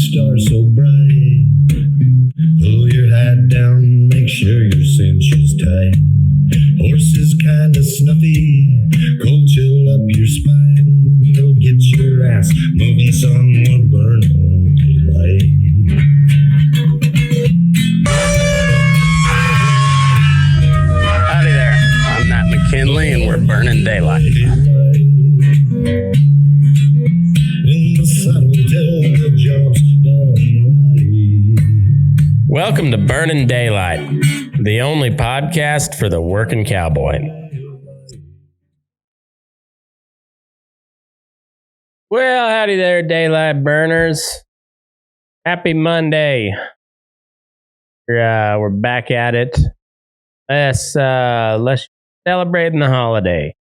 star so bright. Pull your hat down, make sure your cinch is tight. Horses kinda snuffy, cold chill up your spine. Go get your ass moving, son, we're burning daylight. Howdy there, I'm Matt McKinley and we're burning daylight. In the saddle till the job's done right. Welcome to Burnin' Daylight, the only podcast for the working cowboy. Well, howdy there, daylight burners. Happy Monday. We're back at it. Let's celebrate the holiday.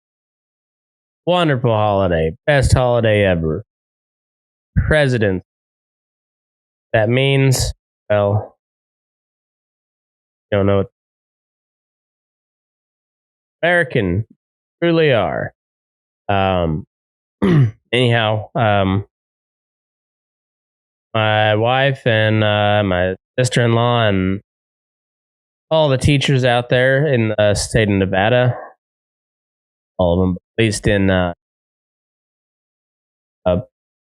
Wonderful holiday. Best holiday ever. President. That means, well, don't know what American truly are. Anyhow, my wife and my sister-in-law and all the teachers out there in the state of Nevada, all of them, at least in a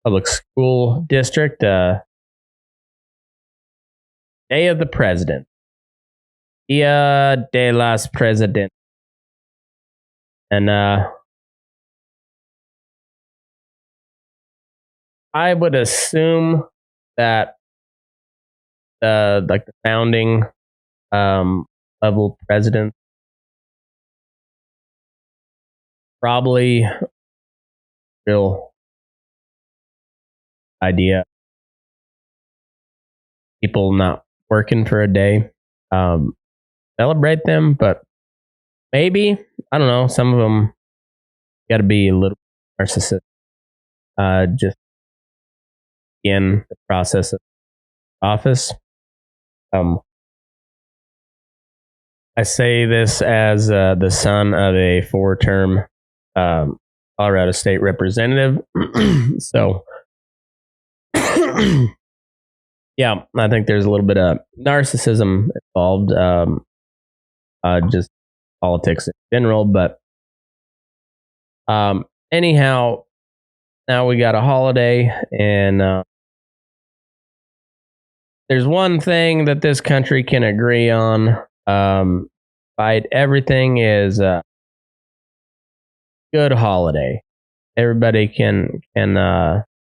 public school district, Day of the President. Dia de las President. And I would assume that the founding level president probably real idea. People not working for a day. Celebrate them, but maybe, I don't know, some of them got to be a little narcissistic. Just in the process of office. I say this as the son of a 4-term Colorado State representative. So, yeah, I think there's a little bit of narcissism involved, just politics in general. But anyhow, now we got a holiday, and there's one thing that this country can agree on. Despite everything, is a good holiday. Everybody can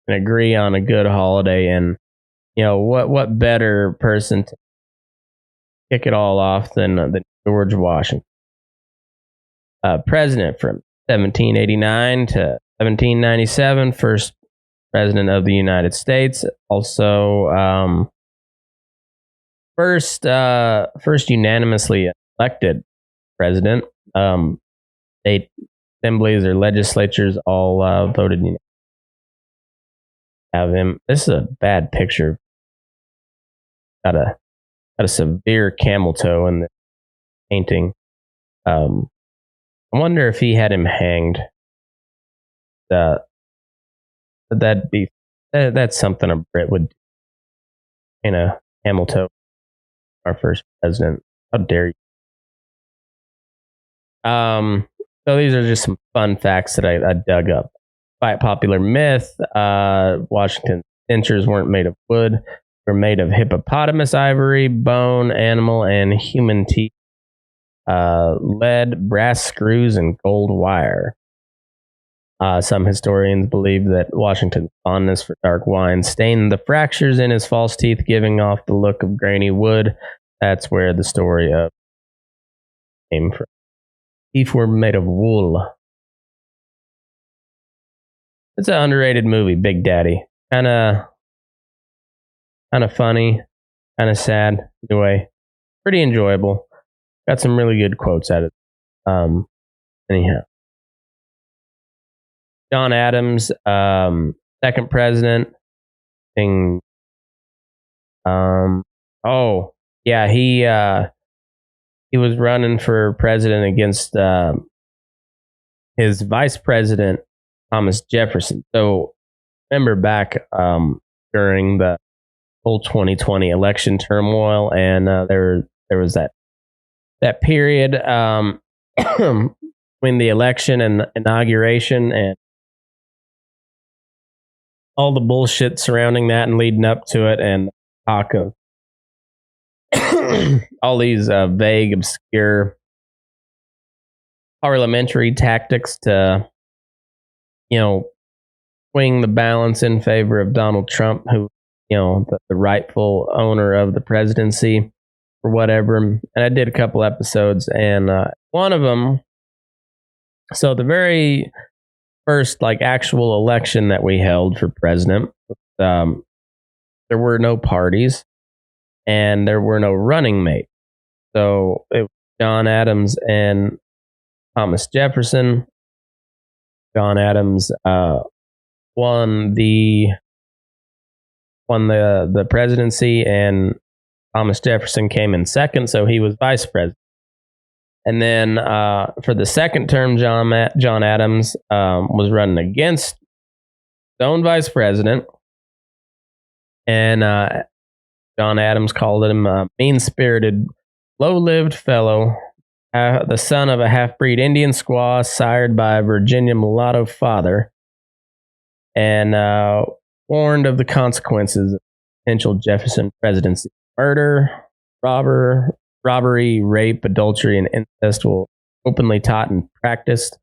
agree on a good holiday, and you know what better person to kick it all off than George Washington, president from 1789 to 1797, first president of the United States. Also, first unanimously elected president. State assemblies or legislatures all voted unanimously. Have him. This is a bad picture. Got a severe camel toe in the painting. I wonder if he had him hanged. That's something a Brit would do. In a camel toe. Our first president. How dare you? So these are just some fun facts that I dug up. By popular myth, Washington's dentures weren't made of wood. They were made of hippopotamus ivory, bone, animal, and human teeth. Lead, brass screws, and gold wire. Some historians believe that Washington's fondness for dark wine stained the fractures in his false teeth, giving off the look of grainy wood. That's where the story of came from. Teeth were made of wool. It's an underrated movie, Big Daddy. Kind of funny, kind of sad. Either way, pretty enjoyable. Got some really good quotes at it. Anyhow. John Adams, second president. He was running for president against his vice president, Thomas Jefferson. So remember back during the whole 2020 election turmoil, and there was that period between the election and inauguration, and all the bullshit surrounding that and leading up to it, and talk of all these vague, obscure parliamentary tactics to, swing the balance in favor of Donald Trump, who, the rightful owner of the presidency or whatever. And I did a couple episodes, and one of them, so the very first actual election that we held for president, there were no parties and there were no running mates. So it was John Adams and Thomas Jefferson. John Adams won the presidency, and Thomas Jefferson came in second, so he was vice president. And then for the second term, John Adams was running against his own vice president, and John Adams called him a mean-spirited, low-lived fellow, the son of a half-breed Indian squaw sired by a Virginia mulatto father, and warned of the consequences of potential Jefferson presidency. Murder, robbery, rape, adultery, and incest will openly taught and practiced.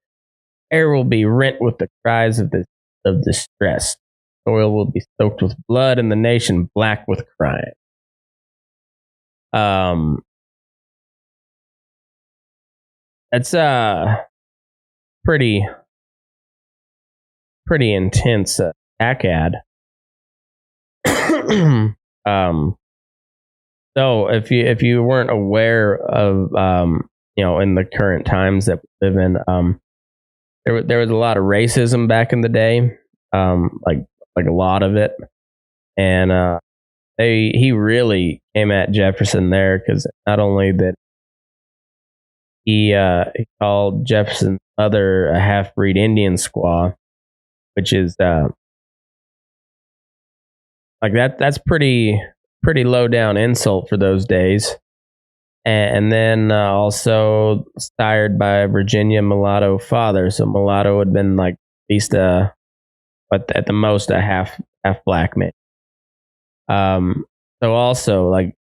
Air will be rent with the cries of distress. Soil will be soaked with blood, and the nation black with crime. That's pretty intense attack ad. So if you weren't aware of in the current times that we live in, there was a lot of racism back in the day, like a lot of it, and he really came at Jefferson there, because not only that he called Jefferson's mother a half-breed Indian squaw, which is that's pretty low down insult for those days, and then also sired by a Virginia mulatto father. So mulatto had been at least but at the most a half black man. So also a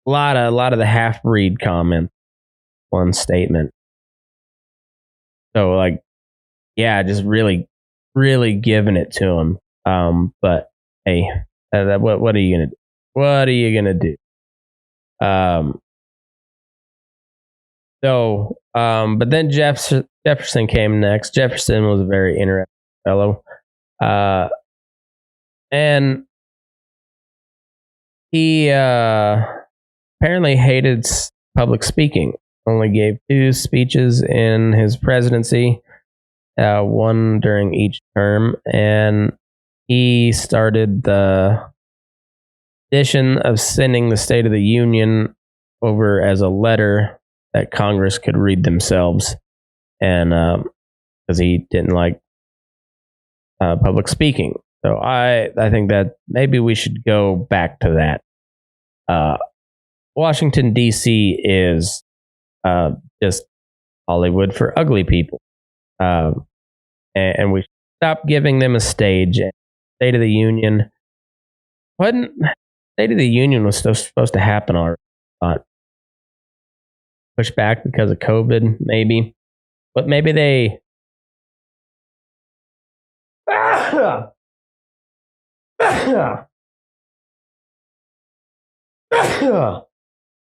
lot of the half breed comment, one statement. So just really giving it to him. But hey, what are you gonna do? What are you gonna do? But then Jefferson came next. Jefferson was a very interesting fellow, and he apparently hated public speaking. Only gave 2 speeches in his presidency, one during each term, and he started the tradition of sending the State of the Union over as a letter that Congress could read themselves, and because he didn't like public speaking. So I think that maybe we should go back to that. Washington, D.C. is just Hollywood for ugly people, and we should stop giving them a stage. State of the Union State of the Union was supposed to happen already. Pushed back because of COVID, maybe. But maybe they...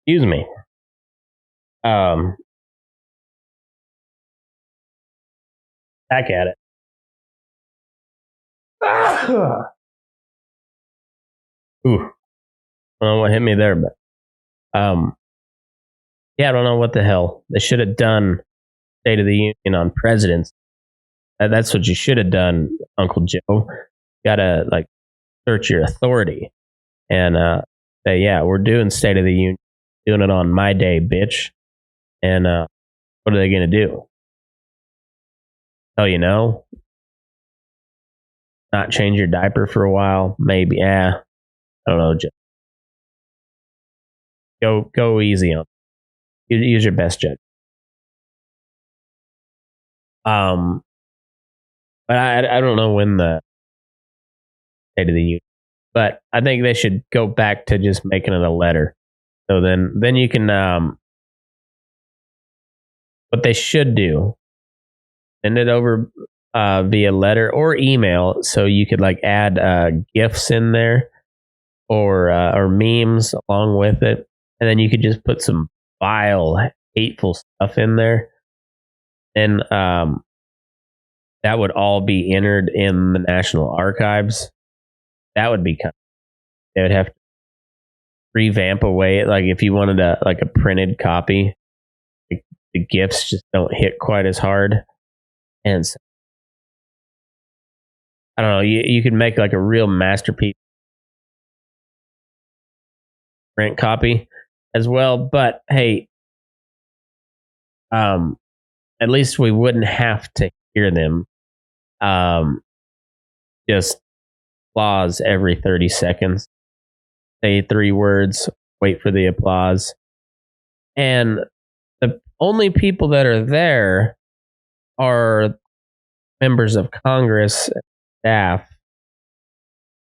Excuse me. Back at it. Ooh. I don't know what hit me there, but yeah, I don't know what the hell. They should have done State of the Union on presidents. That's what you should have done, Uncle Joe. Gotta search your authority and say, yeah, we're doing State of the Union, doing it on my day, bitch. And what are they gonna do? Tell you no? Not change your diaper for a while? Maybe, I don't know, Joe. go easy on. Use your best judgment. But I don't know when the State of the Union, but I think they should go back to just making it a letter. So then you can what they should do, send it over via letter or email, so you could like add gifs in there or memes along with it, and then you could just put some vile, hateful stuff in there, and that would all be entered in the National Archives. That would be kind of, they would have to revamp away. Like if you wanted a printed copy, the gifts just don't hit quite as hard. And so, I don't know, you could make like a real masterpiece print copy as well. But hey, at least we wouldn't have to hear them just applause every 30 seconds. Say 3 words, wait for the applause. And the only people that are there are members of Congress, staff,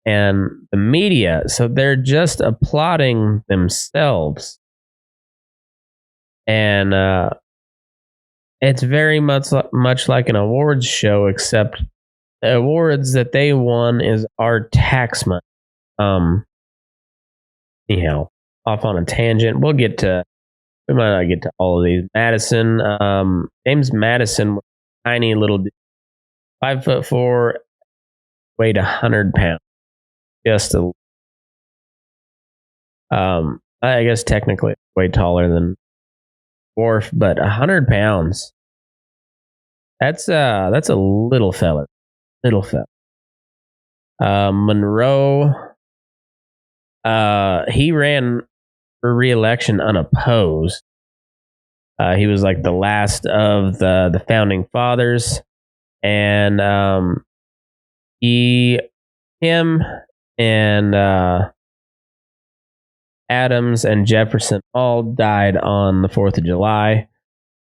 and the media. So they're just applauding themselves. And it's very much like an awards show, except the awards that they won is our tax money. Anyhow, off on a tangent. We might not get to all of these. Madison, James Madison, tiny little dude, 5'4", weighed 100 pounds. Just a, I guess technically way taller than Dwarf, but 100 pounds. That's a little fella. Little fella. Monroe, he ran for re-election unopposed. He was like the last of the founding fathers, and him and Adams and Jefferson all died on the 4th of July.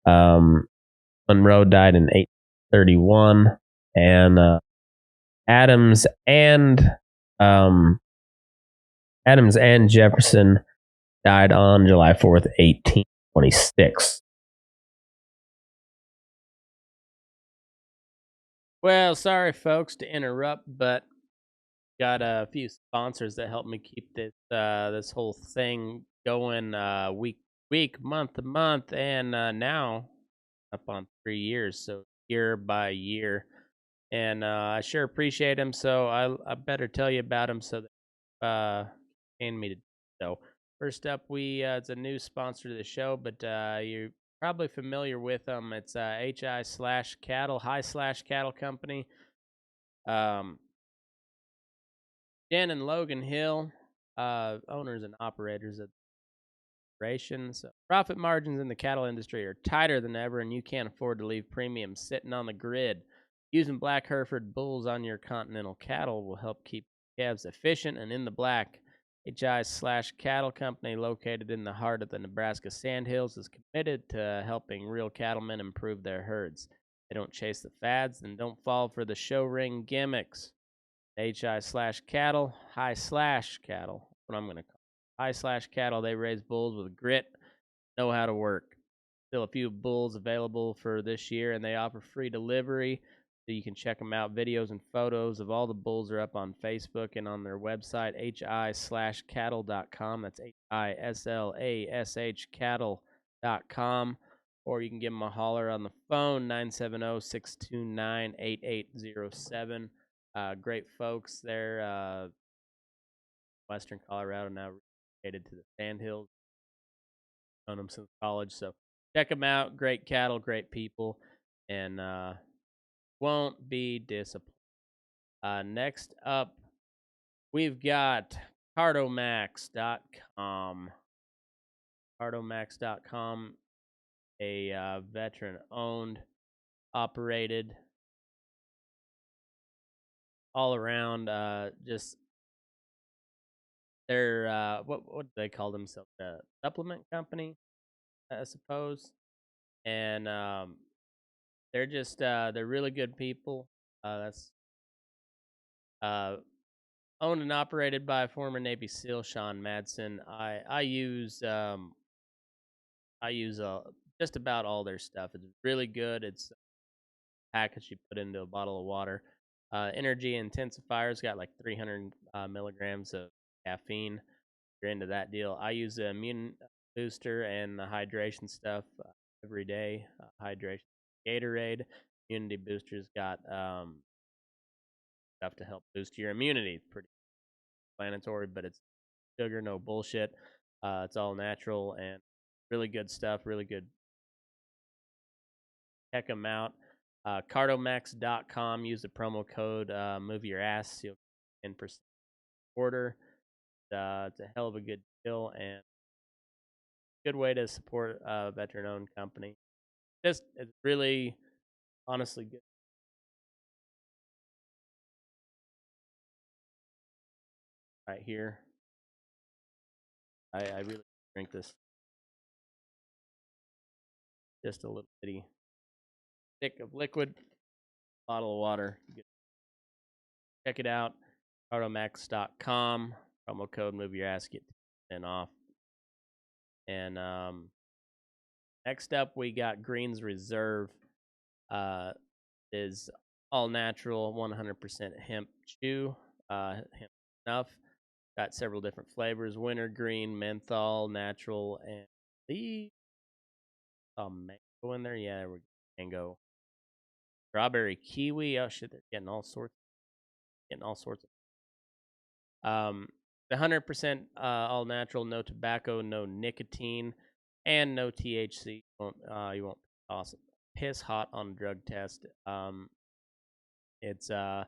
Monroe died in 1831, and Adams and Jefferson died on July 4th, 1826. Well, sorry, folks, to interrupt, but got a few sponsors that help me keep this whole thing going week, month to month, and now up on 3 years, so year by year. And I sure appreciate them, so I better tell you about them so that paying me to do so. First up, it's a new sponsor to the show, but you're probably familiar with them. It's HI/Cattle, High/Cattle Company. Jen and Logan Hill, owners and operators of operations. Profit margins in the cattle industry are tighter than ever, and you can't afford to leave premiums sitting on the grid. Using Black Hereford bulls on your Continental cattle will help keep calves efficient and in the black. HI/Cattle Company, located in the heart of the Nebraska Sandhills, is committed to helping real cattlemen improve their herds. They don't chase the fads and don't fall for the show ring gimmicks. HI/Cattle, High/Cattle, what I'm going to call it. High/Cattle, they raise bulls with grit, know how to work. Still a few bulls available for this year, and they offer free delivery, so you can check them out. Videos and photos of all the bulls are up on Facebook and on their website, hi/cattle.com. That's HISLASH cattle.com. Or you can give them a holler on the phone, 970-629-8807. Great folks there, Western Colorado, now relocated to the Sandhills. Known them since college, so check them out. Great cattle, great people, and won't be disappointed. Next up, we've got Cardomax.com. Cardomax.com, a veteran-owned, operated, all around just they're what do they call themselves? A supplement company, I suppose. And they're just they're really good people. That's uh, owned and operated by former Navy SEAL Sean Madsen. I use just about all their stuff. It's really good. It's a package you put into a bottle of water. Energy Intensifier's got like 300 milligrams of caffeine. If you're into that deal, I use the immune booster and the hydration stuff every day. Hydration, Gatorade. Immunity booster's got stuff to help boost your immunity. It's pretty explanatory, but it's sugar, no bullshit. It's all natural and really good stuff. Really good. Check them out. Cardomax.com. Use the promo code Move Your Ass. You'll get 10% order. It's a hell of a good deal and good way to support a veteran-owned company. It's really, honestly good. Right here, I really drink this. Just a little bitty stick of liquid, bottle of water. Check it out. Cardomax.com. Promo code Move Your Ass. Get 10% off. And next up, we got Greene's Reserve. Is all natural, 100% hemp chew, hemp snuff. Got several different flavors: wintergreen, menthol, natural, and the mango in there. Yeah, we're mango, strawberry, kiwi. Oh shit, they're getting all sorts. The 100% all natural, no tobacco, no nicotine, and no THC. You won't piss hot on a drug test. It's a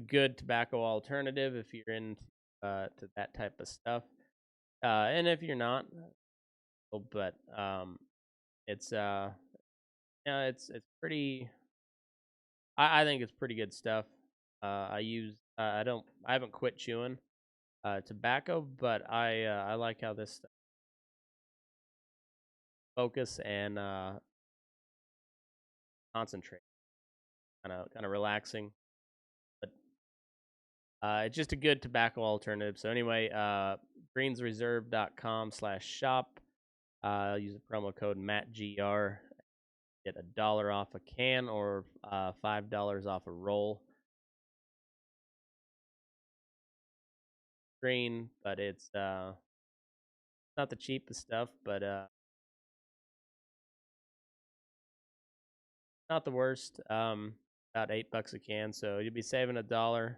good tobacco alternative if you're into to that type of stuff, and if you're not, but it's it's pretty. I think it's pretty good stuff. I haven't quit chewing tobacco, but I like how this stuff focus and concentrate, kind of relaxing. But it's just a good tobacco alternative. So anyway, greensreserve.com/shop. Use the promo code MattGR. Get $1 off a can or $5 off a roll. Green, but it's not the cheapest stuff, but not the worst. About $8 a can, so you'll be saving $1,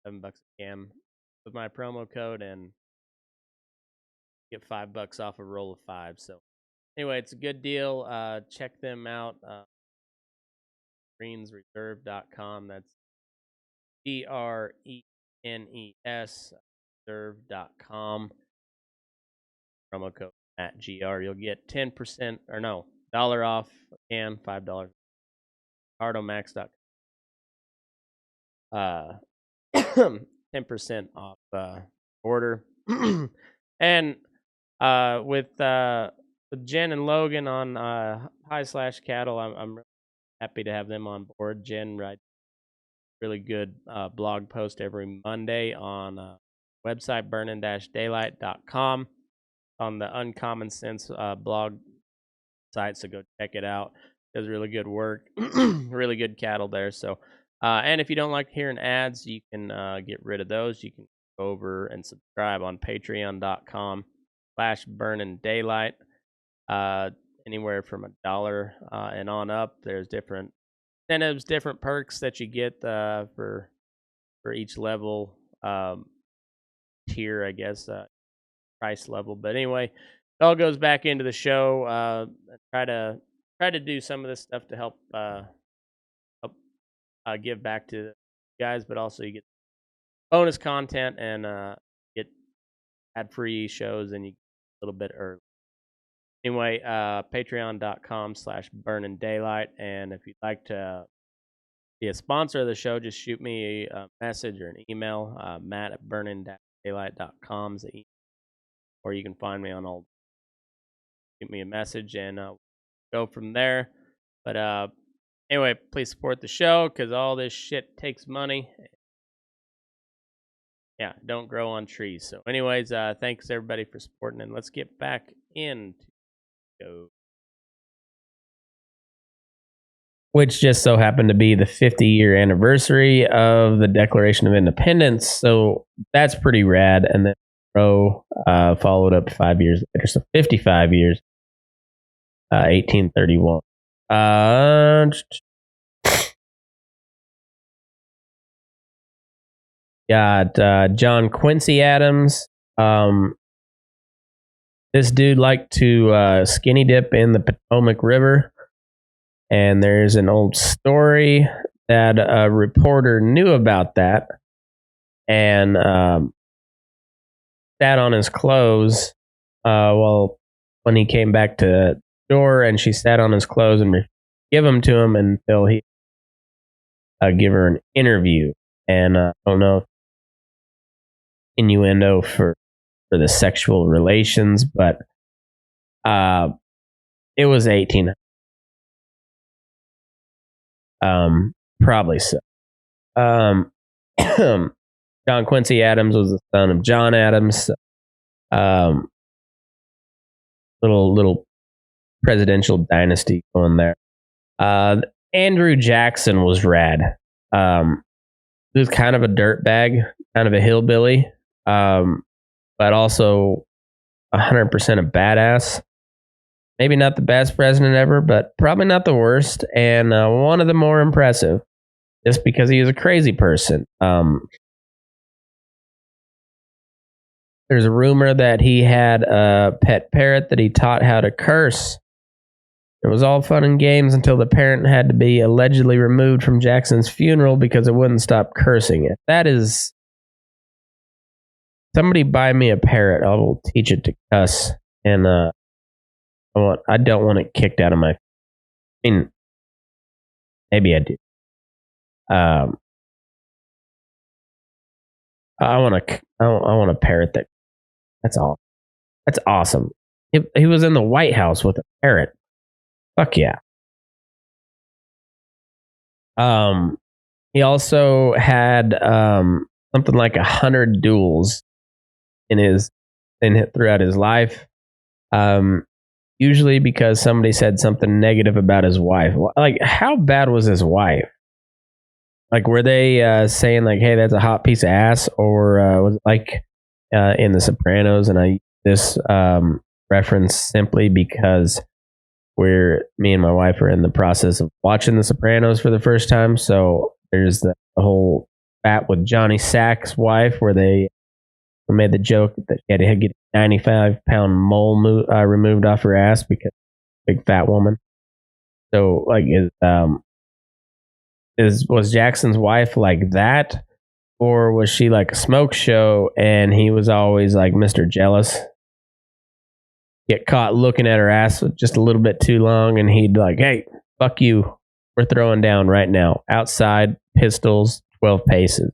$7 a can with my promo code, and get $5 off a roll of 5. So anyway, it's a good deal. Check them out. Greensreserve.com. That's GRENES reserve.com. Promo code @GR. You'll get 10% or no, $1 off a can, $5. Cardomax.com. 10% off order. And with Jen and Logan on High/Cattle, I'm really happy to have them on board. Jen writes really good blog post every Monday on website burnin-daylight.com on the Uncommon Sense blog site, so go check it out. Does really good work. Really good cattle there. So and if you don't like hearing ads, you can get rid of those. You can go over and subscribe on patreon.com/burnin-daylight. Anywhere from $1 and on up. There's different incentives, different perks that you get for each level tier, I guess, price level. But anyway, it all goes back into the show. Try to do some of this stuff to help give back to you guys, but also you get bonus content and get ad-free shows, and you get a little bit early. Anyway, patreon.com/burnin-daylight. And if you'd like to be a sponsor of the show, just shoot me a message or an email, Matt at burnin-daylight daylight.com, or you can find me on all. Give me a message and go from there. But anyway, please support the show because all this shit takes money. Yeah, don't grow on trees. So, anyways, thanks everybody for supporting, and let's get back into go. Which just so happened to be the 50-year anniversary of the Declaration of Independence. So that's pretty rad. And then Roe followed up 5 years later. So 55 years, 1831. Got John Quincy Adams. This dude liked to skinny dip in the Potomac River. And there's an old story that a reporter knew about that and sat on his clothes when he came back to the door, and she sat on his clothes and give them to him until he give her an interview. And I don't know if innuendo for the sexual relations, but it was 1800. Probably so. John Quincy Adams was the son of John Adams. Little presidential dynasty going there. Andrew Jackson was rad. He was kind of a dirtbag, kind of a hillbilly, but also 100% a badass. Maybe not the best president ever, but probably not the worst, and one of the more impressive, just because he was a crazy person. There's a rumor that he had a pet parrot that he taught how to curse. It was all fun and games until the parrot had to be allegedly removed from Jackson's funeral because it wouldn't stop cursing it. That is... Somebody buy me a parrot. I will teach it to cuss, and I don't want it kicked out of my... I mean, maybe I do. I want a parrot that... That's all. That's awesome. He was in the White House with a parrot. Fuck yeah. He also had something like 100 duels throughout his life. Usually because somebody said something negative about his wife. Like, how bad was his wife? Like, were they saying like, "Hey, that's a hot piece of ass," or was it like in The Sopranos? And I this reference simply because me and my wife are in the process of watching The Sopranos for the first time. So there's the whole spat with Johnny Sack's wife where they made the joke that she had to get a 95-pound mole removed off her ass because big fat woman. So like, was Jackson's wife like that, or was she like a smoke show and he was always like Mr. Jealous? Get caught looking at her ass just a little bit too long, and he'd like, "Hey, fuck you. We're throwing down right now. Outside, pistols, 12 paces."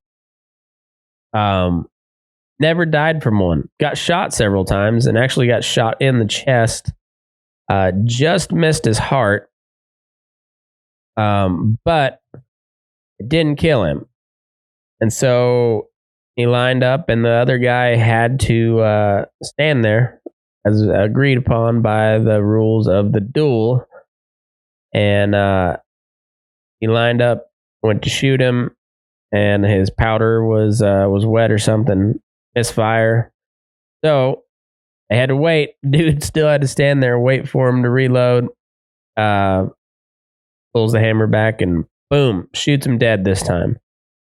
Never died from one. Got shot several times, and actually got shot in the chest. Just missed his heart. But it didn't kill him. And so he lined up, and the other guy had to stand there, as agreed upon by the rules of the duel. And he lined up, went to shoot him, and his powder was wet or something. Misfire. So they had to wait. Dude still had to stand there, wait for him to reload. Pulls the hammer back and boom, shoots him dead this time.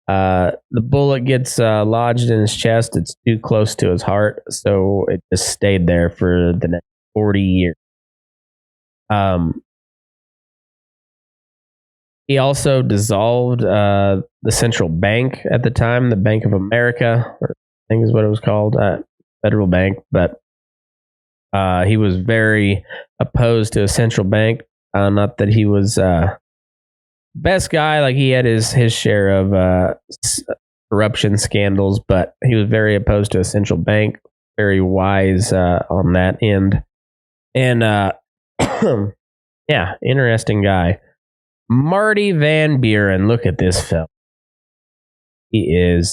The bullet gets lodged in his chest. It's too close to his heart, so it just stayed there for the next 40 years. He also dissolved the central bank at the time, the Bank of America, I think is what it was called, federal bank. But he was very opposed to a central bank. Not that he was best guy, like he had his share of corruption scandals, but he was very opposed to a central bank, very wise on that end. And yeah, interesting guy. Marty Van Buren, look at this fella. He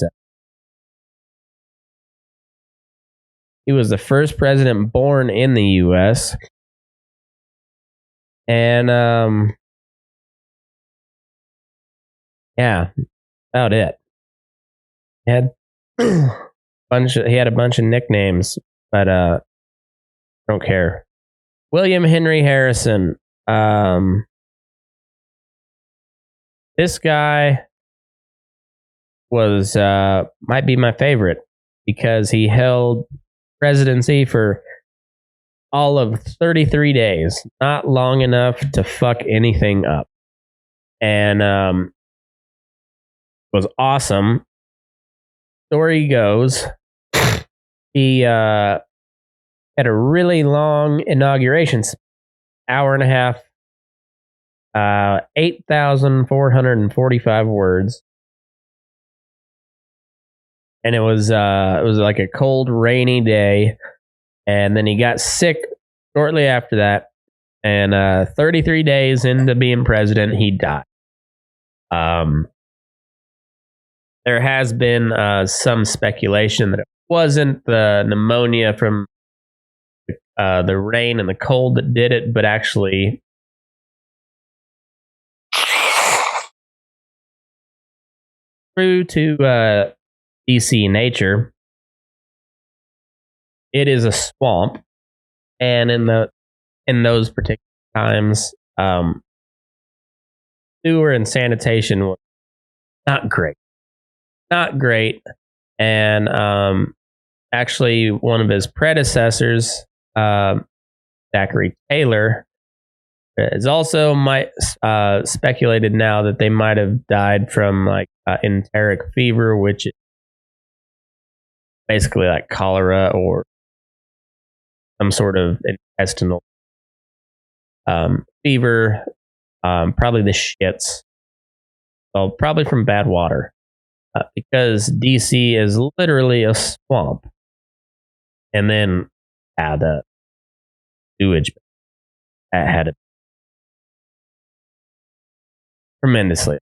was the first president born in the U.S. And yeah, about it. He had he had a bunch of nicknames, but don't care. William Henry Harrison. This guy was might be my favorite because he held presidency for all of 33 days, not long enough to fuck anything up, and was awesome. Story goes, he had a really long inauguration, hour and a half, 8,445 words. And it was like a cold, rainy day. And then he got sick shortly after that. And 33 days into being president, he died. There has been some speculation that it wasn't the pneumonia from the rain and the cold that did it, but actually true to DC nature, it is a swamp, and in those particular times, sewer and sanitation was not great. And actually, one of his predecessors, Zachary Taylor, is also speculated now that they might have died from like enteric fever, which is basically like cholera or some sort of intestinal fever, probably the shits. Well, probably from bad water. Because DC is literally a swamp. And then the sewage had it tremendously.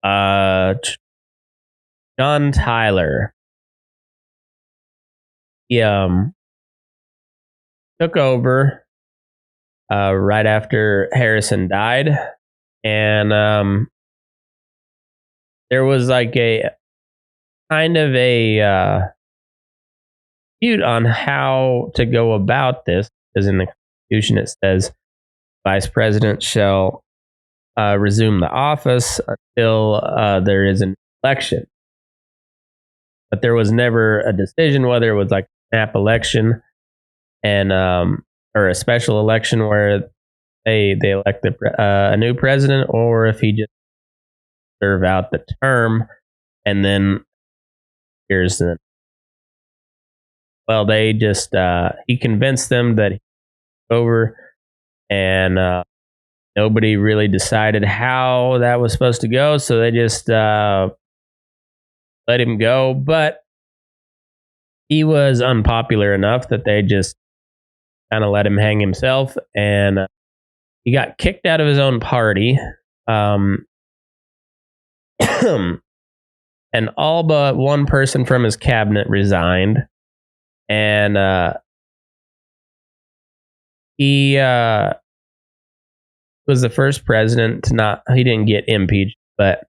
John Tyler. He took over right after Harrison died. And there was like a kind of a dispute on how to go about this, because in the Constitution it says vice president shall resume the office until there is an election. But there was never a decision whether it was like a snap election and or a special election where they elect a new president, or if he just serve out the term and then here's the they just he convinced them that he was over, and nobody really decided how that was supposed to go, so they just let him go. But he was unpopular enough that they just kind of let him hang himself, and he got kicked out of his own party. And all but one person from his cabinet resigned. And he was the first president to he didn't get impeached, but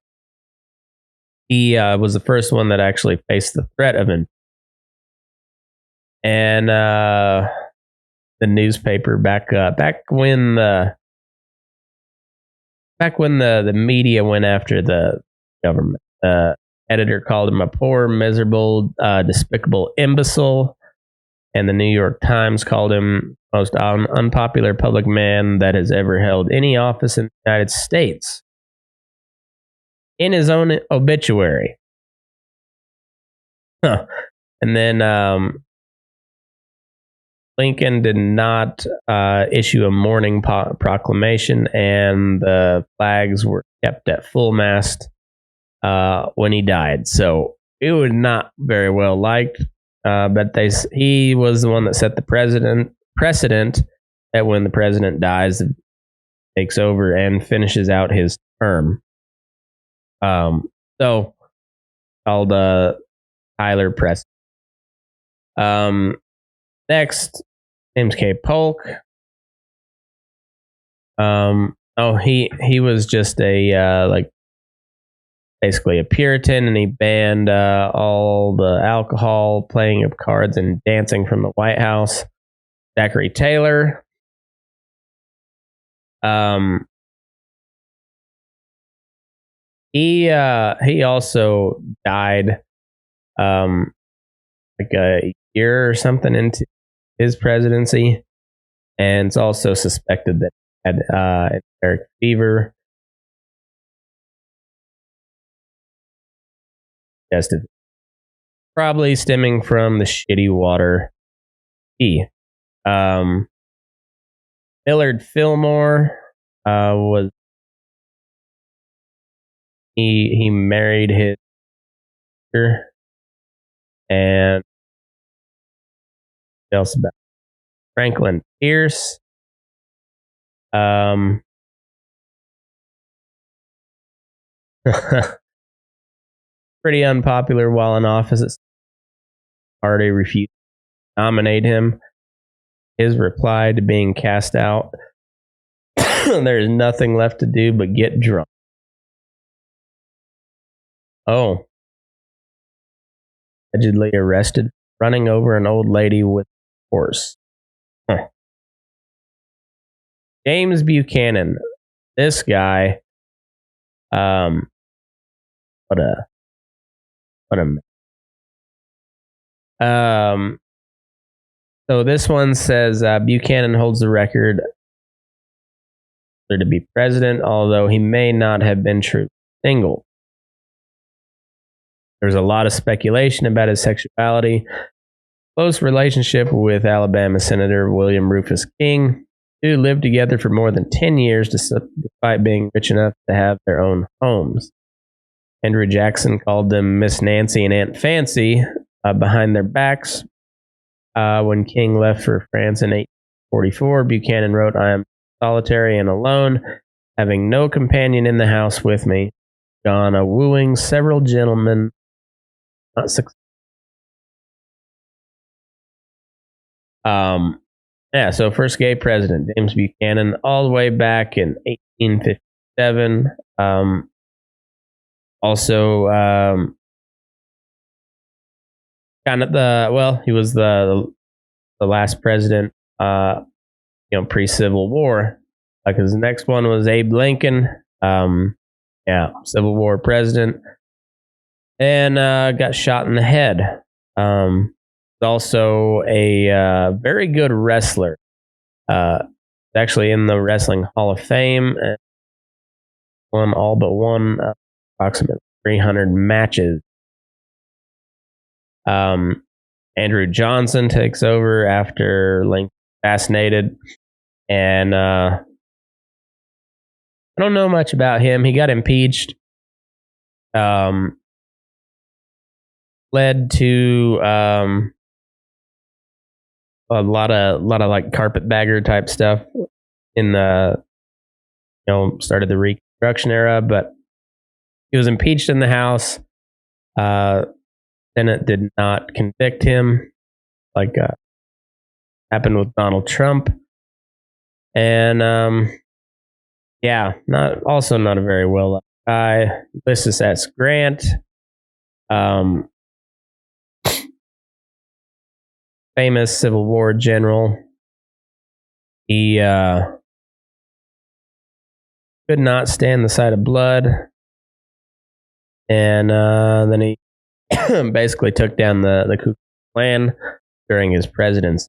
he was the first one that actually faced the threat of him. And the newspaper back when the media went after the government, editor called him a poor, miserable, despicable imbecile, and the New York Times called him the most unpopular public man that has ever held any office in the United States, in his own obituary. And then Lincoln did not issue a mourning proclamation, and the flags were kept at full mast when he died. So he was not very well liked. But he was the one that set the precedent that when the president dies, takes over and finishes out his term. So called Tyler Preston. Next, James K. Polk. He was just a basically a Puritan, and he banned all the alcohol, playing of cards, and dancing from the White House. Zachary Taylor. He also died like a year or something into his presidency, and it's also suspected that he had enteric fever. Tested probably stemming from the shitty water. Millard Fillmore was he married his sister, and what else about Franklin Pierce? Pretty unpopular while in office. The party refused to nominate him. His reply to being cast out: "There is nothing left to do but get drunk." Oh, allegedly arrested running over an old lady with a horse. Huh. James Buchanan. This guy, what a so this one says Buchanan holds the record to be president, although he may not have been true single. There's a lot of speculation about his sexuality. Close relationship with Alabama Senator William Rufus King, who lived together for more than 10 years despite being rich enough to have their own homes. Andrew Jackson called them Miss Nancy and Aunt Fancy behind their backs. When King left for France in 1844, Buchanan wrote, "I am solitary and alone, having no companion in the house with me. Gone a wooing several gentlemen, not successful." So first gay president, James Buchanan, all the way back in 1857. Also, he was the last president, pre-Civil War. Because the next one was Abe Lincoln, Civil War president, and got shot in the head. Also a very good wrestler. Actually in the Wrestling Hall of Fame. Won all but one, approximately 300 matches. Andrew Johnson takes over after Lincoln assassinated, and I don't know much about him. He got impeached. Led to a lot of like carpetbagger type stuff in the started the Reconstruction era, but he was impeached in the House. Senate did not convict him, like happened with Donald Trump, and not a very well liked guy. Ulysses S. Grant, famous Civil War general. He could not stand the sight of blood, and then he basically took down the Ku Klux Klan during his presidency.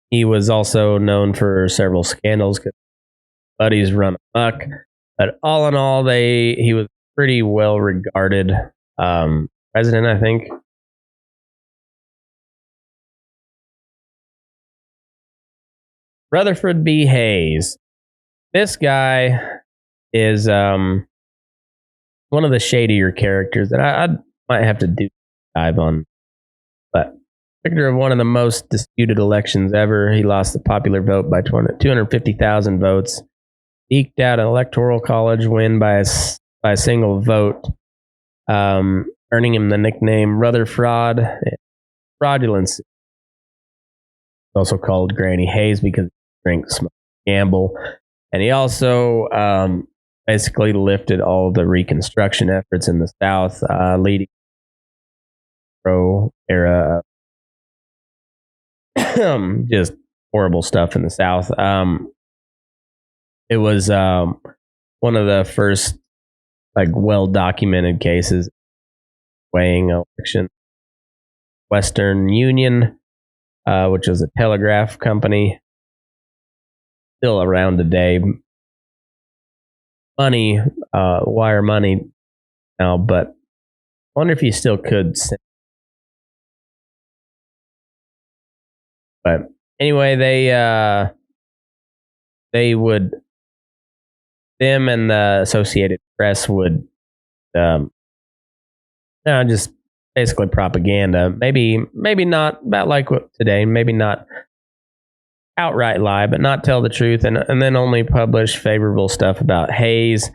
He was also known for several scandals because buddies run amok, but all in all, he was pretty well regarded president, I think. Rutherford B. Hayes. This guy is one of the shadier characters that Might have to do dive on, but victor of one of the most disputed elections ever. He lost the popular vote by 250,000 votes. Eked out an electoral college win by a single vote, earning him the nickname Rutherford Fraudulence. Also called Granny Hayes because he drinks, smoke, gamble. And he also basically lifted all the Reconstruction efforts in the South, leading pro era just horrible stuff in the South. It was one of the first well documented cases weighing election. Western Union, which was a telegraph company, still around today. Money, wire money now, but I wonder if you still could. But anyway, they would, them and the Associated Press would, just basically propaganda. Maybe not about like today. Maybe not outright lie, but not tell the truth, and then only publish favorable stuff about Hayes.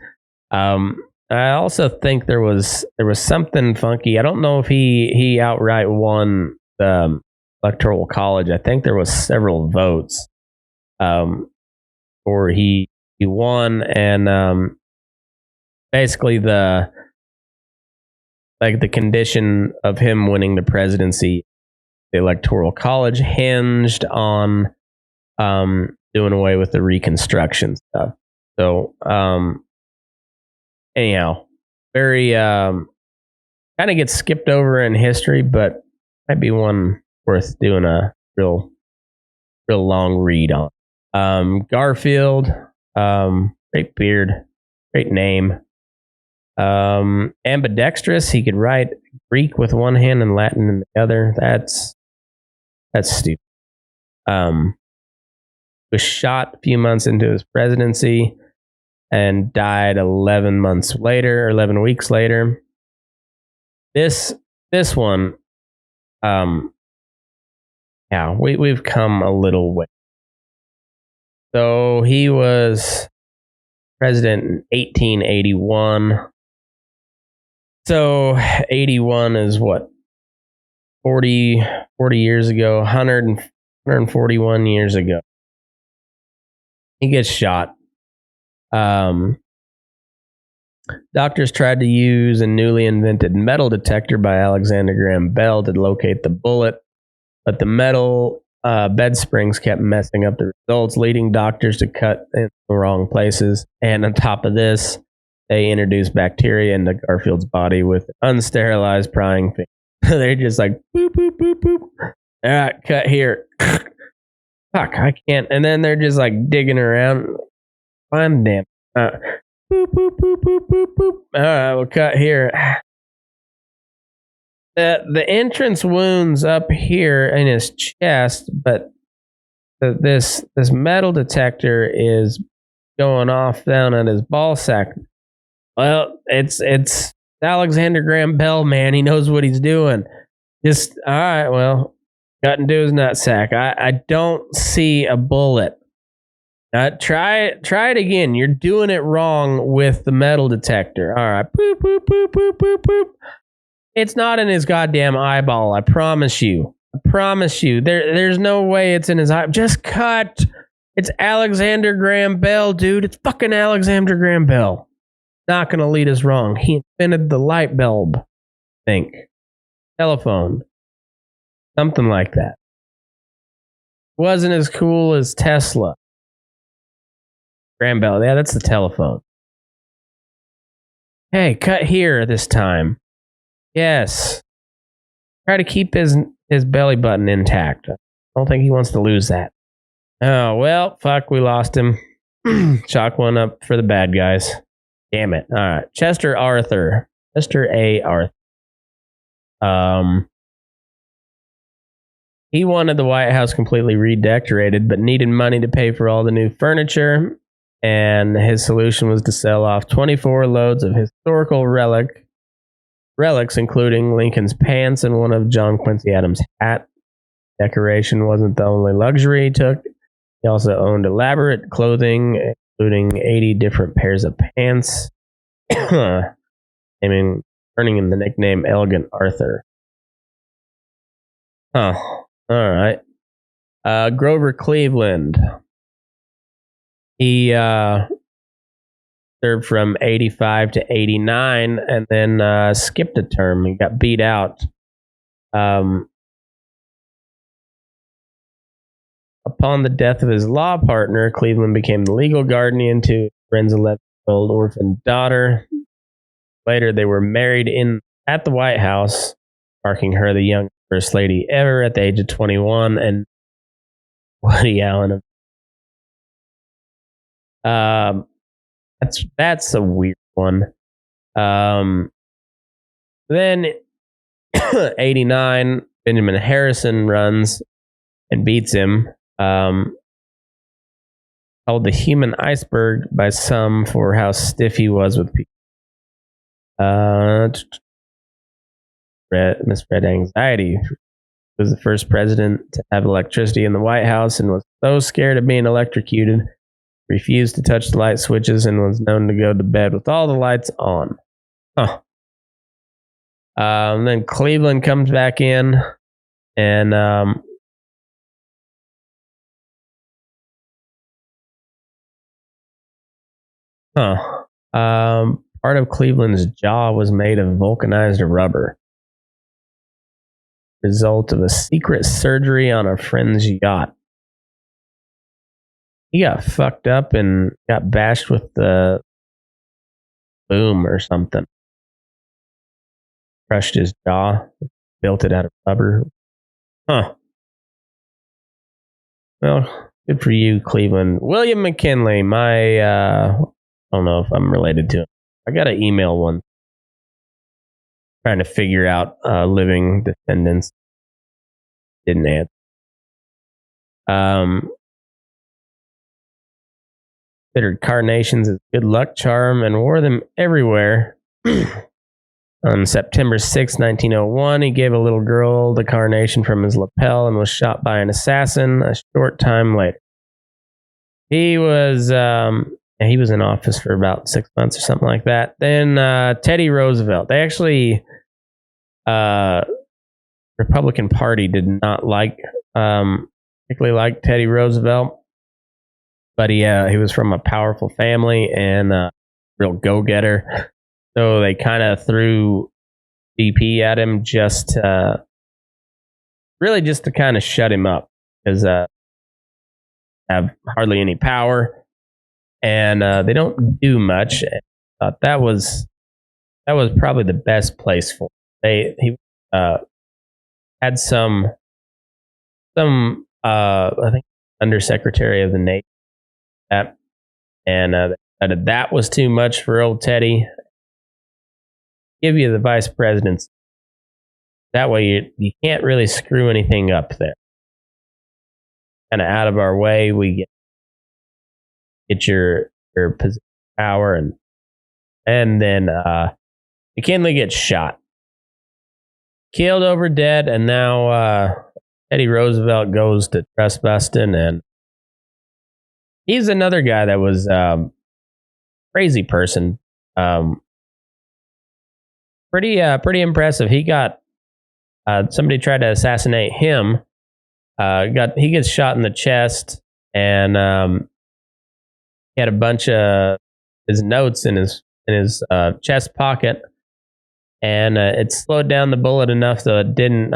I also think there was something funky. I don't know if he outright won the electoral college. I think there was several votes, or he won, and basically the condition of him winning the presidency, the electoral college hinged on doing away with the Reconstruction stuff. So anyhow, very kind of gets skipped over in history, but might be one worth doing a real long read on. Garfield, great beard, great name. Ambidextrous, he could write Greek with one hand and Latin in the other. That's stupid. Was shot a few months into his presidency and died 11 weeks later. This one, we've come a little way. So he was president in 1881. So 81 is what? 40 years ago, 141 years ago. He gets shot. Doctors tried to use a newly invented metal detector by Alexander Graham Bell to locate the bullet, but the metal bed springs kept messing up the results, leading doctors to cut in the wrong places. And on top of this, they introduced bacteria into Garfield's body with unsterilized prying fingers. They're just like, boop, boop, boop, boop. All right, cut here. Fuck, I can't. And then they're just like digging around. Find damn. Boop, boop, boop, boop, boop, boop. All right, we'll cut here. The entrance wounds up here in his chest, but this metal detector is going off down at his ball sack. Well, it's Alexander Graham Bell, man. He knows what he's doing. Just all right. Well, got into his nutsack. I don't see a bullet. Try it again. You're doing it wrong with the metal detector. All right. Boop, boop, boop, boop, boop, boop. It's not in his goddamn eyeball. I promise you. There's no way it's in his eye. Just cut. It's Alexander Graham Bell, dude. It's fucking Alexander Graham Bell. Not going to lead us wrong. He invented the light bulb. Think. Telephone. Something like that. Wasn't as cool as Tesla. Graham Bell. Yeah, that's the telephone. Hey, cut here this time. Yes. Try to keep his belly button intact. I don't think he wants to lose that. Oh, well, fuck, we lost him. Chalk one up for the bad guys. Damn it. All right. Chester A. Arthur. He wanted the White House completely redecorated, but needed money to pay for all the new furniture. And his solution was to sell off 24 loads of historical relic relics, including Lincoln's pants and one of John Quincy Adams' hat. Decoration wasn't the only luxury he took. He also owned elaborate clothing, including 80 different pairs of pants, earning him the nickname Elegant Arthur. Huh. All right. Grover Cleveland. He served from 85 to 89 and then skipped a term. He got beat out. Upon the death of his law partner, Cleveland became the legal guardian to his friend's 11-year-old orphan daughter. Later, they were married at the White House, marking her the youngest first lady ever at the age of 21. And Woody Allen. That's a weird one. Then 89, Benjamin Harrison runs and beats him. Called the human iceberg by some for how stiff he was with people. Misread anxiety. He was the first president to have electricity in the White House and was so scared of being electrocuted, refused to touch the light switches, and was known to go to bed with all the lights on. Huh. Then Cleveland comes back in, and part of Cleveland's jaw was made of vulcanized rubber. Result of a secret surgery on a friend's yacht. He got fucked up and got bashed with the boom or something. Crushed his jaw, built it out of rubber. Huh. Well, good for you, Cleveland. William McKinley, I don't know if I'm related to him. I got an email one trying to figure out living descendants. Didn't answer. Considered carnations as good luck charm and wore them everywhere. On September 6, 1901, he gave a little girl the carnation from his lapel and was shot by an assassin a short time later. He was in office for about 6 months or something like that. Then Teddy Roosevelt. They actually, Republican Party did not particularly like Teddy Roosevelt, but he was from a powerful family and a real go-getter. So they kind of threw DP at him just to kind of shut him up, because have hardly any power and they don't do much. That was probably the best place for him. He had some I think undersecretary of the Navy, and that was too much for old Teddy. Give you the vice presidency. That way you can't really screw anything up there. Kind of out of our way, we get your position of power, and then McKinley gets shot, killed over dead, and now Teddy Roosevelt goes to trust busting, and he's another guy that was crazy person. Pretty impressive. He got somebody tried to assassinate him. He gets shot in the chest, and he had a bunch of his notes in his chest pocket, and it slowed down the bullet enough so it didn't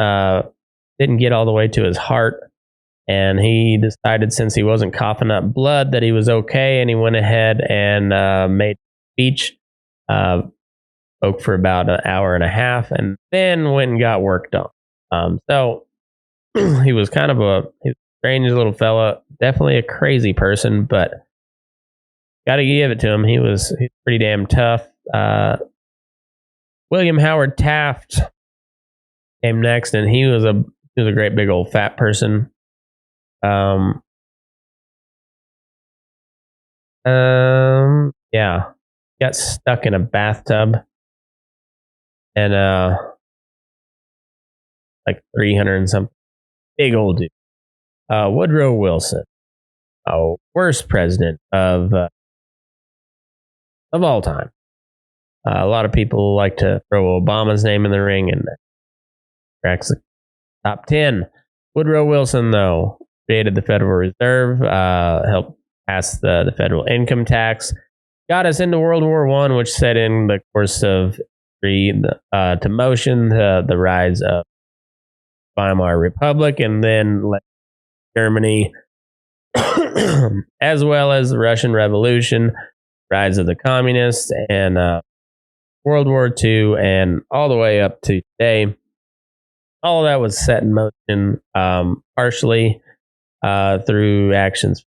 get all the way to his heart. And he decided, since he wasn't coughing up blood, that he was okay, and he went ahead and made a speech. Spoke for about an hour and a half, and then went and got work done. So he was kind of a strange little fella, definitely a crazy person, but got to give it to him. He's pretty damn tough. William Howard Taft came next, and he was a great big old fat person. Yeah, got stuck in a bathtub. and like 300 and something. Big old dude. Woodrow Wilson, worst president of all time. A lot of people like to throw Obama's name in the ring, and cracks the top 10. Woodrow Wilson, though, created the Federal Reserve, helped pass the federal income tax, got us into World War I, which set in the course of to motion the rise of Weimar Republic, and then led Germany, as well as the Russian Revolution, rise of the communists, and World War II, and all the way up to today. All of that was set in motion partially through actions from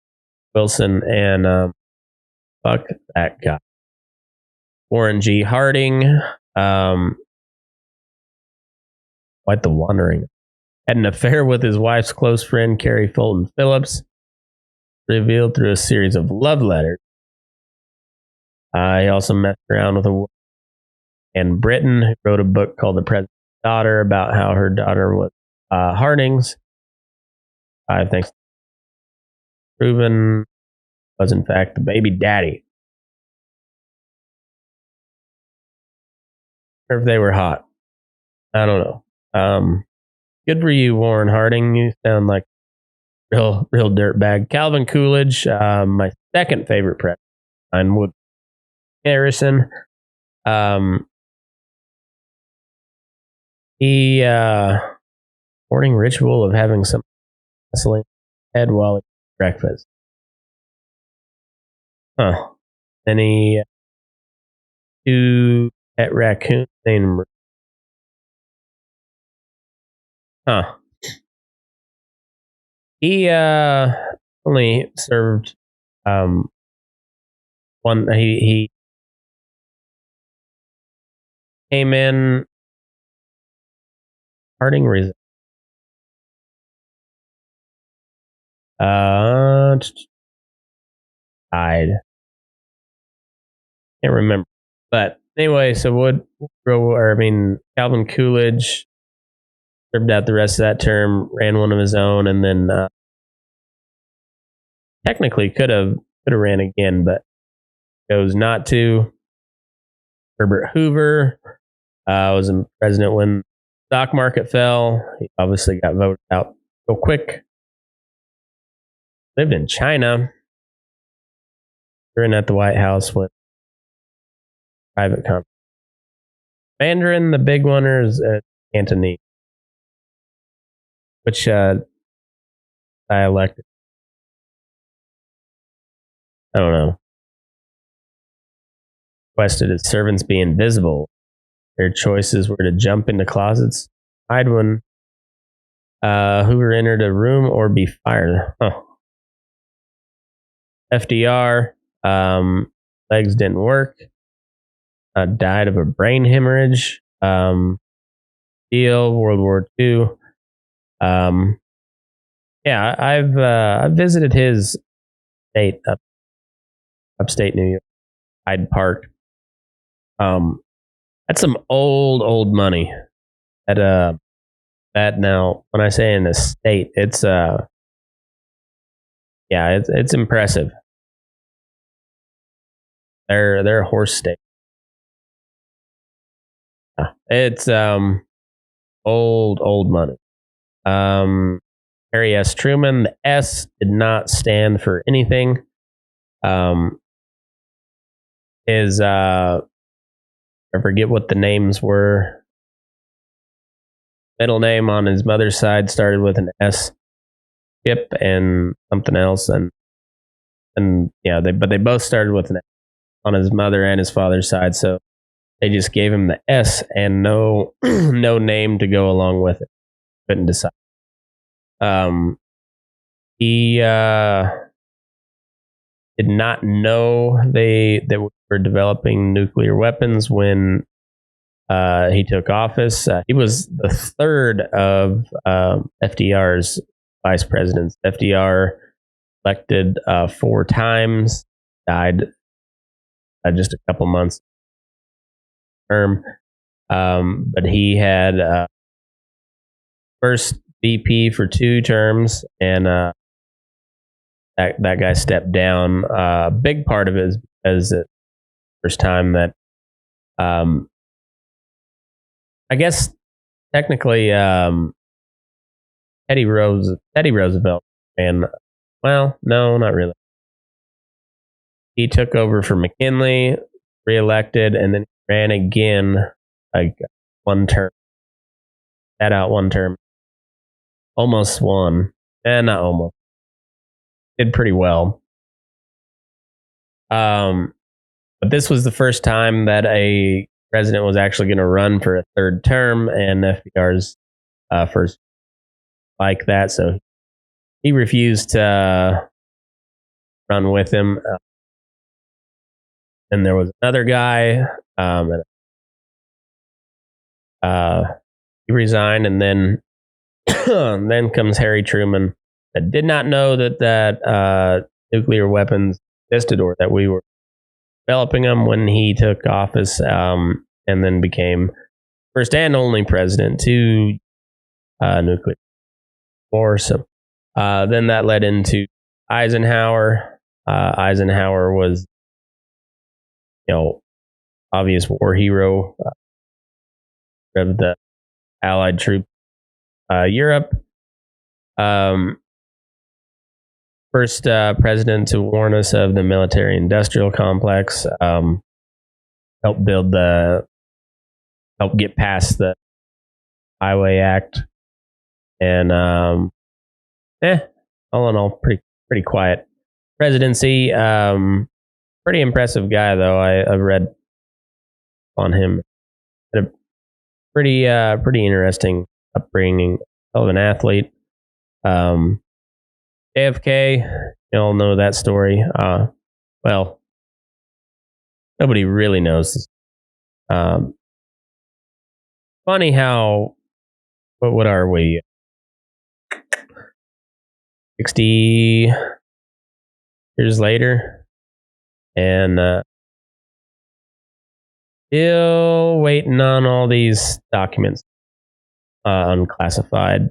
Wilson and fuck that guy. Warren G. Harding, quite the wandering, had an affair with his wife's close friend, Carrie Fulton Phillips, revealed through a series of love letters. He also messed around with a woman in Britain who wrote a book called The President's Daughter about how her daughter was Harding's. I think proven was in fact the baby daddy. Or if they were hot. I don't know. Good for you, Warren Harding. You sound like real dirtbag. Calvin Coolidge, my second favorite president. I'm Wood Harrison. He morning ritual of having some gasoline head while he breakfast. Then he two pet raccoons named He only served one. He came in Harding reason. Died. Can't remember. But anyway, so Calvin Coolidge served out the rest of that term, ran one of his own, and then technically could have ran again, but chose not to. Herbert Hoover was a president when the stock market fell. He obviously got voted out real quick. Lived in China. During at the White House with private company. Mandarin, the big one, is Cantonese. Which dialect? I don't know. Requested his servants be invisible. Their choices were to jump into closets, hide when Hoover entered a room, or be fired. FDR, legs didn't work. Died of a brain hemorrhage. World War II. I've visited his state upstate New York, Hyde Park. That's some old money. That now, when I say in the state, it's it's impressive. They're a horse state. It's old money. Harry S. Truman, the S did not stand for anything. His I forget what the names were. Middle name on his mother's side started with an S, Skip, and something else, and they both started with an S on his mother and his father's side, so they just gave him the S and no name to go along with it. Couldn't decide. He did not know they were developing nuclear weapons when he took office. He was the third of FDR's vice presidents. FDR elected 4 times, died just a couple months term. But he had first VP for 2 terms, and that guy stepped down. A big part of it is because the first time that, I guess technically, Teddy Roosevelt, and well, no, not really. He took over for McKinley, reelected, and then ran again, like 1 term. Sat out 1 term. Almost won. Not almost. Did pretty well. But this was the first time that a president was actually going to run for a 3rd term, and FDR's first like that, so he refused to run with him. And there was another guy, he resigned, and then then comes Harry Truman, that did not know that nuclear weapons existed, or that we were developing them, when he took office, and then became first and only president to nuclear war. So then that led into Eisenhower. Eisenhower was, obvious war hero of the Allied troops, Europe. First president to warn us of the military-industrial complex. Helped get past the Highway Act, and all in all, pretty quiet presidency. Pretty impressive guy, though. I've read on him. Had a pretty interesting upbringing. Hell of an athlete. JFK, you all know that story. Well, nobody really knows this. Funny how, what are we? 60 years later, and still waiting on all these documents, unclassified,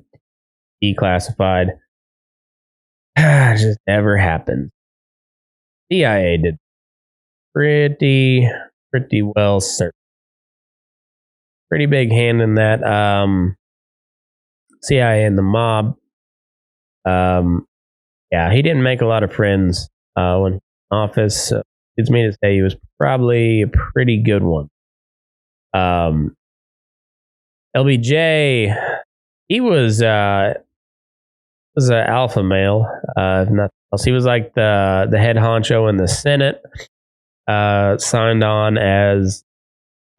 declassified. Just never happened. CIA did pretty well, sir. Pretty big hand in that. CIA and the mob. Yeah, he didn't make a lot of friends when he was in office. It's me to say he was probably a pretty good one. LBJ, he was an alpha male, if nothing else. He was like the head honcho in the Senate. Signed on as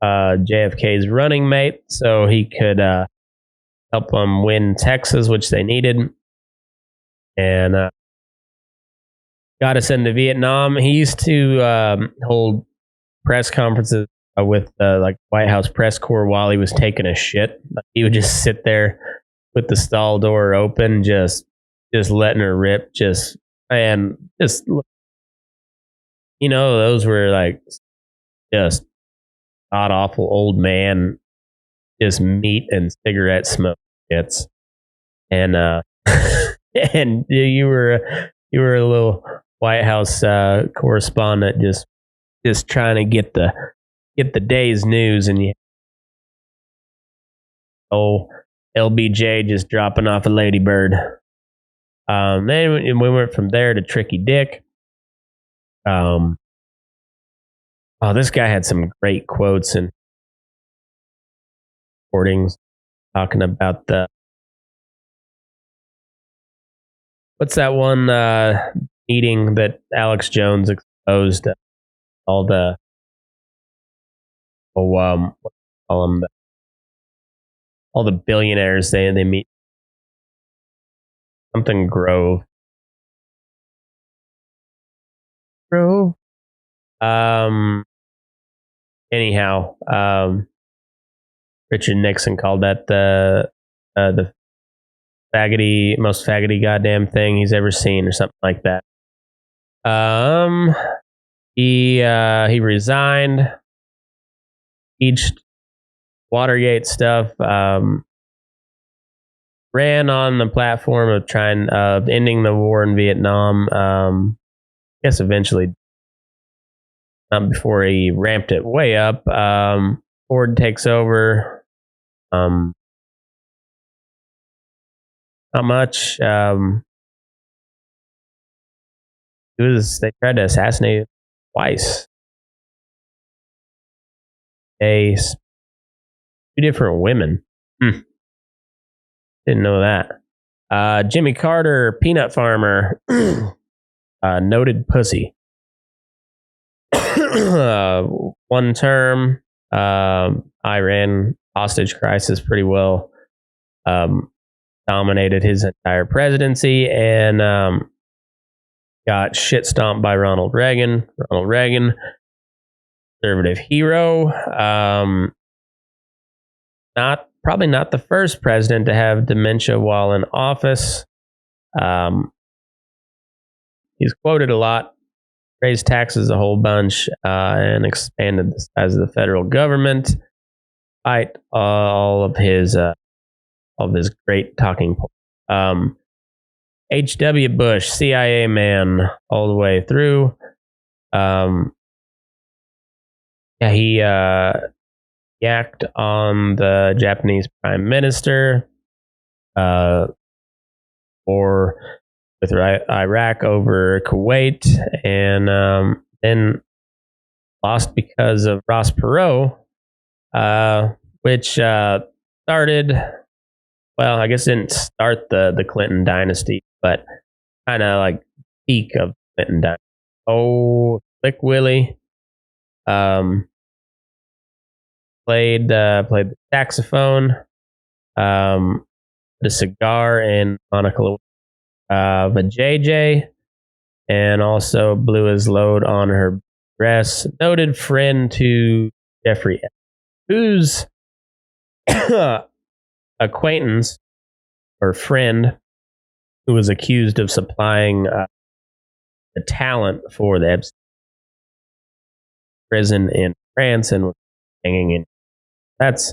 JFK's running mate, so he could help them win Texas, which they needed, and got us into Vietnam. He used to hold press conferences with like White House press corps while he was taking a shit. He would just sit there with the stall door open, just letting her rip, those were like just god awful old man, just meat and cigarette smoke hits. And and you were a little White House correspondent, just trying to get the day's news, and LBJ just dropping off a ladybird. Then we went from there to Tricky Dick. This guy had some great quotes and recordings talking about what's that one meeting that Alex Jones exposed all the all the billionaires they meet, something Grove. Anyhow, Richard Nixon called that the most faggoty goddamn thing he's ever seen, or something like that. He resigned. Watergate stuff. Ran on the platform of ending the war in Vietnam. I guess eventually, before he ramped it way up. Ford takes over. Not much. They tried to assassinate him twice. Two different women. Didn't know that. Jimmy Carter, peanut farmer, noted pussy. One term. Iran hostage crisis pretty well. Dominated his entire presidency and got shit stomped by Ronald Reagan. Ronald Reagan, conservative hero. Probably not the first president to have dementia while in office. He's quoted a lot, raised taxes a whole bunch, and expanded the size of the federal government. Despite all of his great talking points. H.W. Bush, CIA man all the way through. He yacked on the Japanese prime minister or with Iraq over Kuwait, and then lost because of Ross Perot, which started, well, I guess didn't start the Clinton dynasty, but kind of like peak of Clinton dynasty. Oh, Slick Willie. Played the saxophone, the cigar, and Monica Lewinsky, the JJ, and also blew his load on her dress. Noted friend to Jeffrey, whose acquaintance or friend who was accused of supplying the talent for the Epstein prison in France and was hanging in. That's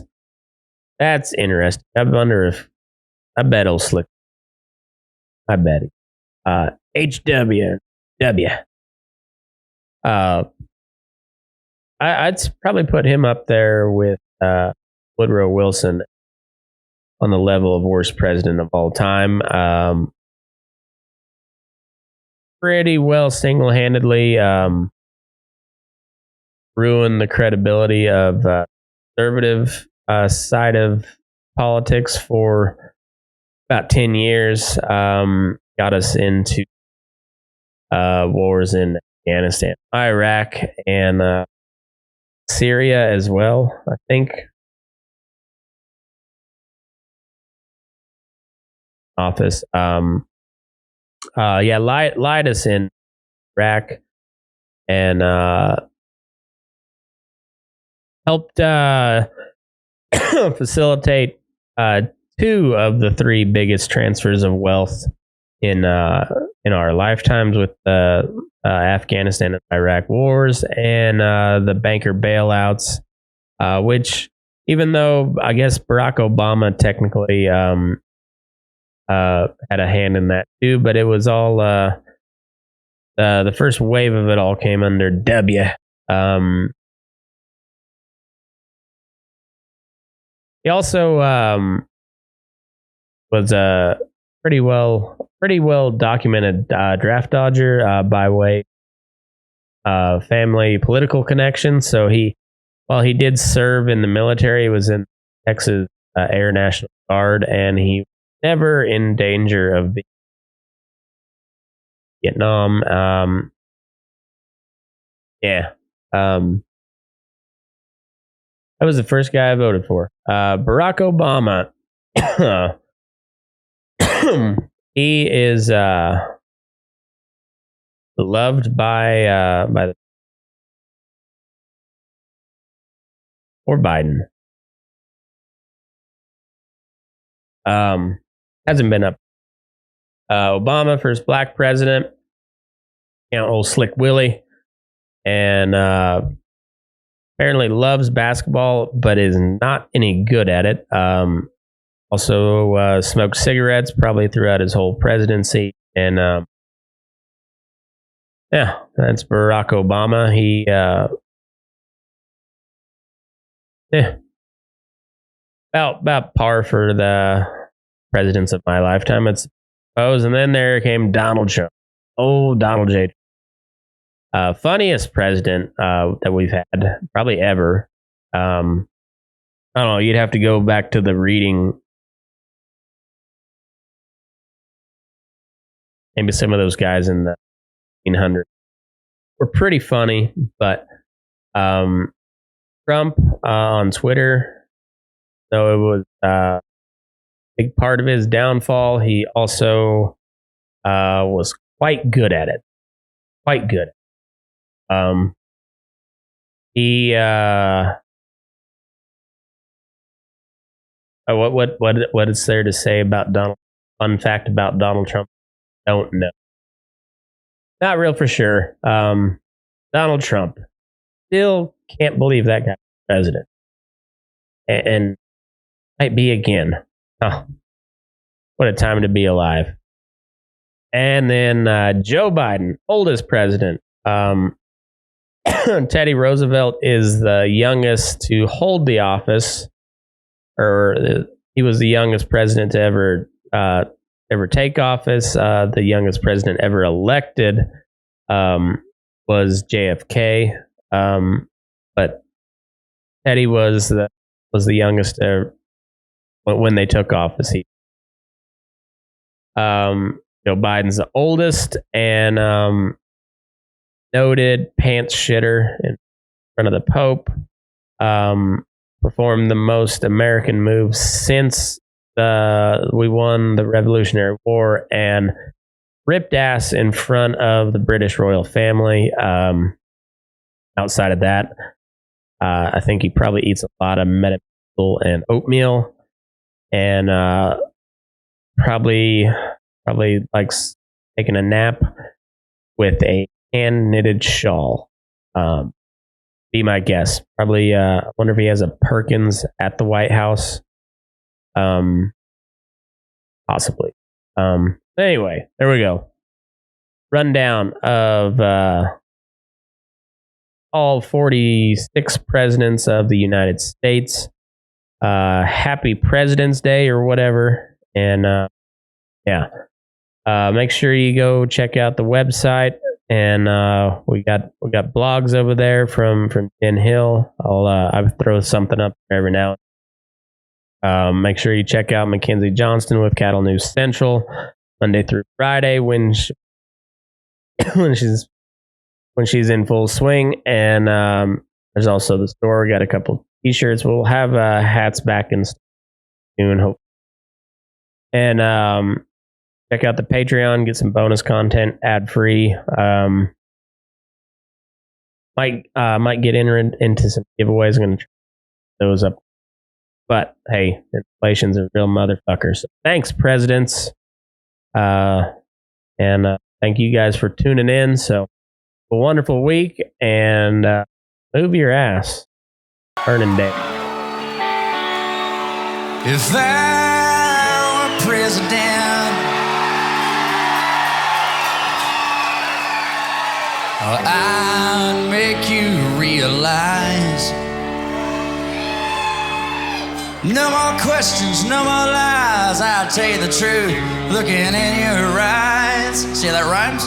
interesting. I wonder if I bet he'll slick. I bet he. HW. I'd probably put him up there with Woodrow Wilson on the level of worst president of all time. Pretty well single-handedly ruined the credibility of conservative side of politics for about 10 years. Got us into wars in Afghanistan, Iraq, and Syria as well, I think. Office. Lied us in Iraq and helped facilitate two of the three biggest transfers of wealth in our lifetimes with the Afghanistan and Iraq wars and the banker bailouts, which, even though I guess Barack Obama technically had a hand in that too, but it was all the first wave of it all came under W. He also was a pretty well documented draft dodger by way of family political connections. So while he did serve in the military, he was in Texas Air National Guard, and he was never in danger of being Vietnam. That was the first guy I voted for. Barack Obama. He is beloved by the or Biden. Hasn't been up. Obama, first black president. Old Slick Willie, and Apparently loves basketball, but is not any good at it. Also smoked cigarettes probably throughout his whole presidency. And yeah, that's Barack Obama. He, about par for the presidents of my lifetime, I suppose. And then there came Donald Trump. Oh, Donald J. Funniest president that we've had, probably ever. I don't know. You'd have to go back to the reading. Maybe some of those guys in the 1800s were pretty funny, but Trump on Twitter, though it was a big part of his downfall, he also was quite good at it. Quite good. He what is there to say about Donald? Fun fact about Donald Trump? Don't know. Not real for sure. Donald Trump. Still can't believe that guy's president. And might be again. Oh, what a time to be alive. And then Joe Biden, oldest president. Teddy Roosevelt is the youngest to hold the office, or he was the youngest president to ever take office. The youngest president ever elected was JFK, but Teddy was the youngest when they took office. Joe Biden's the oldest and noted pants shitter in front of the Pope. Performed the most American moves since we won the Revolutionary War, and ripped ass in front of the British royal family. Outside of that, I think he probably eats a lot of medical and oatmeal, and probably likes taking a nap with a hand knitted shawl. Be my guess. Probably. I wonder if he has a Perkins at the White House. Possibly. Anyway, there we go. Rundown of all 46 presidents of the United States. Happy President's Day or whatever. And yeah. Make sure you go check out the website. And we got blogs over there from Den Hill. I'll throw something up every now. Make sure you check out Mackenzie Johnston with Cattle News Central Monday through Friday when she's in full swing. And there's also the store. We got a couple t-shirts. We'll have hats back in soon, hope. And check out the Patreon, get some bonus content, ad free. Might get entered into some giveaways. I'm gonna try those up. But hey, inflation's a real motherfucker. So thanks, presidents. And thank you guys for tuning in. So a wonderful week, and move your ass. Burnin Day. If I were president, I'd make you realize no more questions, no more lies. I'll tell you the truth, looking in your eyes. See how that rhymes?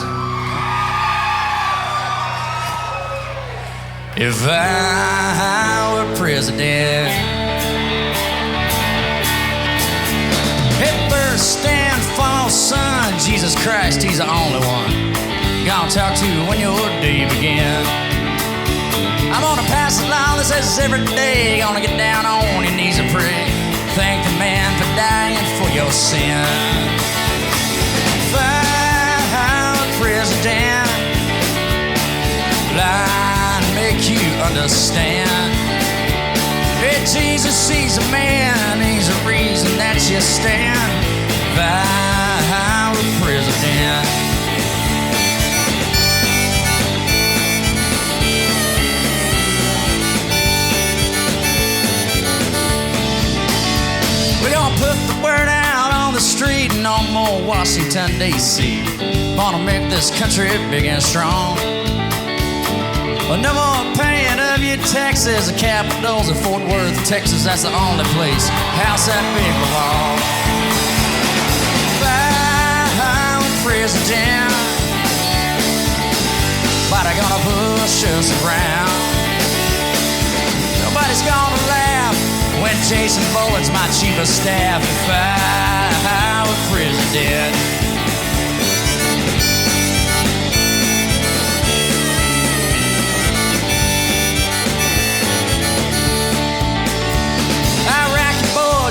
If I were president, Hitler, stand, false son, Jesus Christ, he's the only one gonna talk to you when your day begins. I'm gonna pass a law that says every day gonna get down on your knees and pray. Thank the man for dying for your sin. If I were president, I'd make you understand. Hey, Jesus, he's a man, he's the reason that you stand. If I were president. no more Washington, D.C. Gonna make this country big and strong. No more paying of your taxes. The capital's in Fort Worth, Texas. That's the only place house that big belong. I'm president, but I'm gonna push us around. Nobody's gonna laugh when Jason Boland's my chief of staff. If I were president,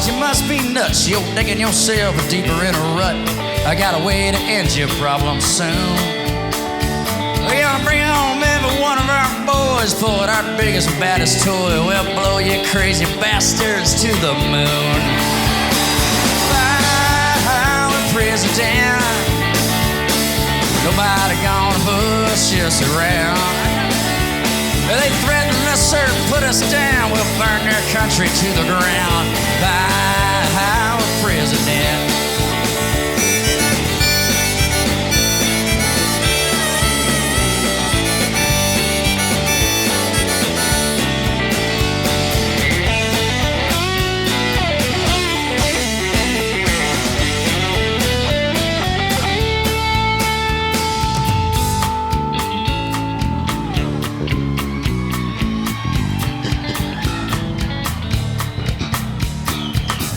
you must be nuts. You're digging yourself deeper in a rut. I got a way to end your problem soon. We're gonna bring home every one of our boys, pull out our biggest, baddest toy. We'll blow you crazy bastards to the moon. I'm a president. Nobody gonna push us around. They threaten us or put us down. We'll burn their country to the ground. I'm a president.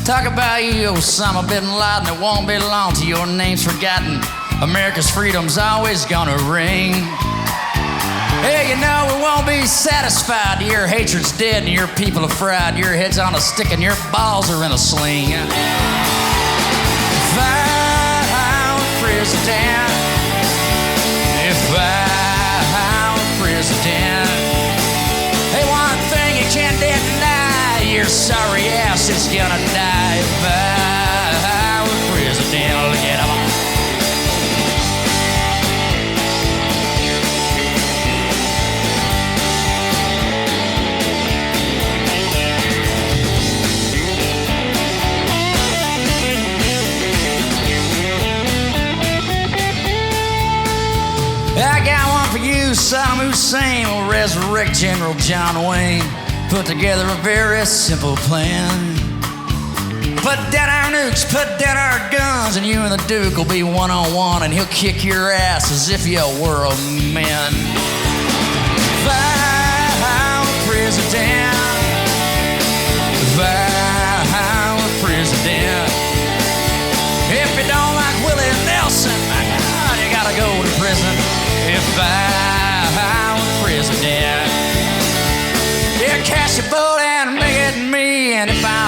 Talk about you, Osama bin Laden. It won't be long till your name's forgotten. America's freedom's always gonna ring. Hey, you know we won't be satisfied. Your hatred's dead and your people are fried. Your head's on a stick and your balls are in a sling. If I were president, if I were president, hey, one thing you can't deny, your sorry ass is gonna die. If I were president, look at him. I got one for you. Saddam Hussein will resurrect General John Wayne. Put together a very simple plan. Put down our nukes, put down our guns, and you and the Duke will be one-on-one, and he'll kick your ass as if you were a man. If I were president, if I were president, if you don't like Willie Nelson, my God, you gotta go to prison. If I were president, yeah, cash your vote and make it me. And if I